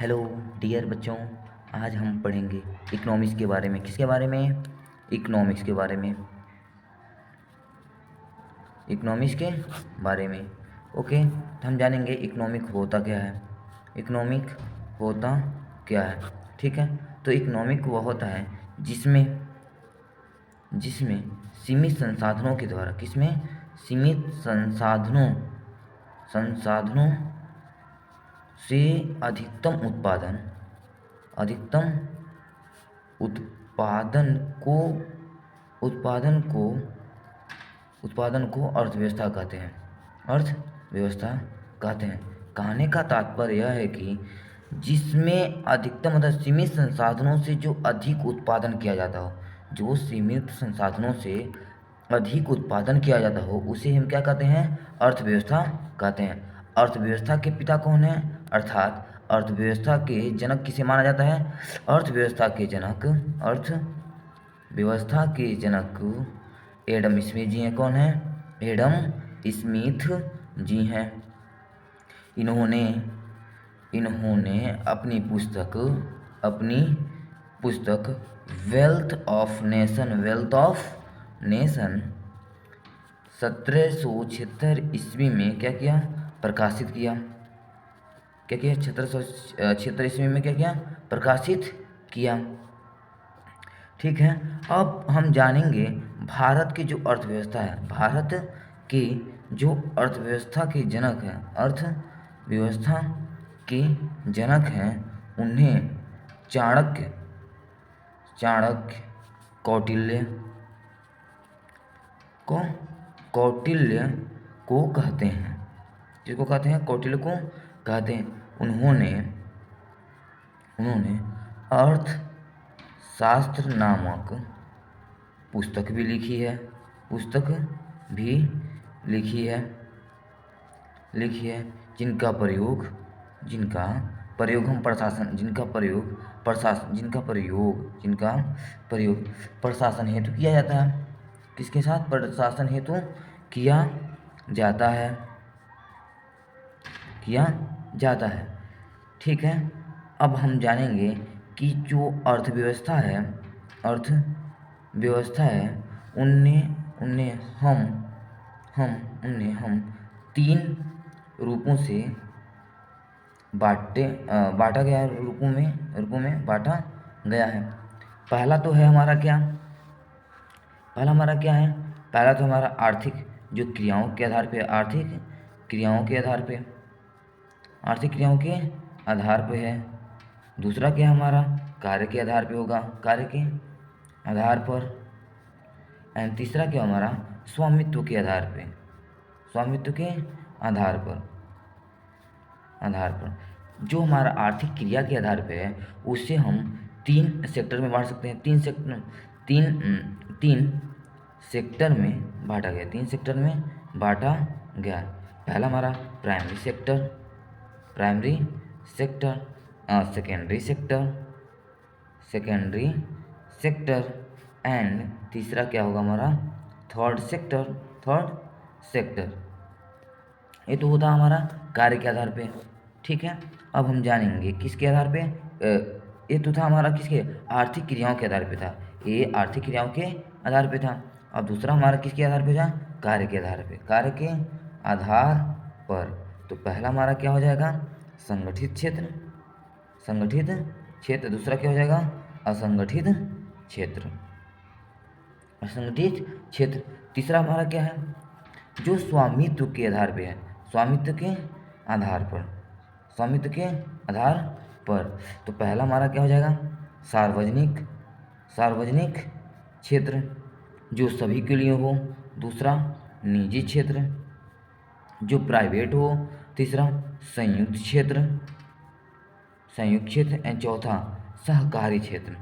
Hello dear बच्चों, आज हम पढ़ेंगे इकोनॉमिक्स के बारे में। किसके बारे में? इकोनॉमिक्स के बारे में। इकोनॉमिक्स के बारे में। ओके, तो हम जानेंगे इकोनॉमिक होता क्या है। इकोनॉमिक होता क्या है, ठीक है। तो इकोनॉमिक वो होता है जिसमें जिसमें सीमित संसाधनों के द्वारा, किसमें? सीमित संसाधनों से अधिकतम उत्पादन को अर्थव्यवस्था कहते हैं। अर्थव्यवस्था कहते हैं। कहने का तात्पर्य यह है कि जिसमें अधिकतम मतलब सीमित संसाधनों से जो अधिक उत्पादन किया जाता हो, जो सीमित संसाधनों से अधिक उत्पादन किया जाता हो, उसे हम क्या कहते हैं? अर्थव्यवस्था कहते हैं। अर्थव्यवस्था के पिता कौन है? अर्थात अर्थव्यवस्था के जनक किसे माना जाता है? अर्थव्यवस्था के जनक एडम स्मिथ जी हैं। कौन है? एडम स्मिथ जी हैं। इन्होंने अपनी पुस्तक वेल्थ ऑफ नेशन 1776 ईस्वी में क्या किया? प्रकाशित किया। 1776 ईस्वी में क्या किया? प्रकाशित किया। ठीक है। अब हम जानेंगे भारत की जो अर्थव्यवस्था है, भारत की जो अर्थव्यवस्था के जनक है, अर्थव्यवस्था के जनक हैं, उन्हें चाणक्य कौटिल्य को कहते हैं। जिसको कहते हैं? कौटिल्य को कहते हैं। उन्होंने अर्थशास्त्र नामक पुस्तक भी लिखी है, जिनका प्रयोग प्रशासन हेतु किया जाता है। किसके साथ? प्रशासन हेतु किया जाता है। ठीक है। अब हम जानेंगे कि जो अर्थव्यवस्था है, उन्हें हम 3 रूपों से बांटा गया है। रूपों में बांटा गया है। पहला तो हमारा क्या है? पहला तो हमारा आर्थिक क्रियाओं के आधार पे है। दूसरा क्या हमारा? कार्य के आधार पे होगा, एंड तीसरा क्या हमारा? स्वामित्व के आधार पर। जो हमारा आर्थिक क्रिया के आधार पे है, उसे हम 3 सेक्टर में बांट सकते हैं। 3 सेक्टर में बांटा गया। पहला हमारा primary sector, secondary sector and तीसरा क्या होगा हमारा? Third sector. ये तो होता हमारा कार्य के आधार पे। ठीक है। अब हम जानेंगे किसके आधार पे? ये तो था हमारा किसके? आर्थिक क्रियाओं के आधार पे था। ये आर्थिक क्रियाओं के आधार पे था। अब दूसरा हमारा किसके आधार पे था? कार्य के आधार पर। तो पहला हमारा क्या हो जाएगा? संगठित क्षेत्र। दूसरा क्या हो जाएगा? असंगठित क्षेत्र। तीसरा हमारा क्या है? जो स्वामित्व के आधार पे है, स्वामित्व के आधार पर। तो पहला हमारा क्या हो जाएगा? सार्वजनिक क्षेत्र, जो सभी के लिए हो। दूसरा निजी क्षेत्र, जो प्राइवेट हो। तीसरा संयुक्त क्षेत्र एंड चौथा सहकारी क्षेत्र।